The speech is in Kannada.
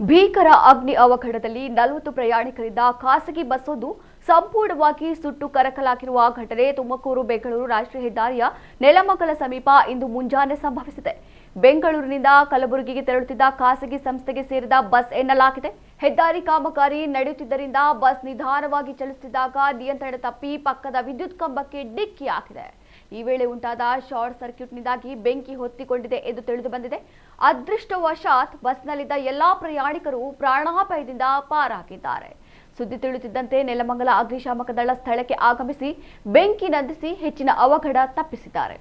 ಭೀಕರ ಅಗ್ನಿ ಅವಘಡದಲ್ಲಿ 40 ಪ್ರಯಾಣಿಕರಿದ್ದ ಖಾಸಗಿ ಬಸ್ಸೊಂದು ಸಂಪೂರ್ಣವಾಗಿ ಸುಟ್ಟು ಕರಕಲಾಗಿರುವ ಘಟನೆ ತುಮಕೂರು ಬೆಂಗಳೂರು ರಾಷ್ಟ್ರೀಯ ಹೆದ್ದಾರಿಯ ನೆಲಮಂಗಲ ಸಮೀಪ ಇಂದು ಮುಂಜಾನೆ ಸಂಭವಿಸಿದೆ. ಬೆಂಗಳೂರಿನಿಂದ ಕಲಬುರಗಿಗೆ ತೆರಳುತ್ತಿದ್ದ ಖಾಸಗಿ ಸಂಸ್ಥೆಗೆ ಸೇರಿದ ಬಸ್ ಎನ್ನಲಾಗಿದೆ. ಹೆದ್ದಾರಿ ಕಾಮಗಾರಿ ನಡೆಯುತ್ತಿದ್ದರಿಂದ ಬಸ್ ನಿಧಾನವಾಗಿ ಚಲಿಸುತ್ತಿದ್ದಾಗ ನಿಯಂತ್ರಣ ತಪ್ಪಿ ಪಕ್ಕದ ವಿದ್ಯುತ್ ಕಂಬಕ್ಕೆ ಡಿಕ್ಕಿಯಾಗಿದೆ. ಈ ವೇಳೆ ಉಂಟಾದ ಶಾರ್ಟ್ ಸರ್ಕ್ಯೂಟ್ನಿಂದಾಗಿ ಬೆಂಕಿ ಹೊತ್ತಿಕೊಂಡಿದೆ ಎಂದು ತಿಳಿದು ಬಂದಿದೆ. ಅದೃಷ್ಟವಶಾತ್ ಬಸ್ನಲ್ಲಿದ್ದ ಎಲ್ಲಾ ಪ್ರಯಾಣಿಕರು ಪ್ರಾಣಾಪಾಯದಿಂದ ಪಾರಾಗಿದ್ದಾರೆ. ಸುದ್ದಿ ತಿಳಿಯುತ್ತಿದ್ದಂತೆ ನೆಲಮಂಗಲ ಅಗ್ನಿಶಾಮಕ ದಳ ಸ್ಥಳಕ್ಕೆ ಆಗಮಿಸಿ ಬೆಂಕಿ ನಂದಿಸಿ ಹೆಚ್ಚಿನ ಅವಘಡ ತಪ್ಪಿಸಿದ್ದಾರೆ.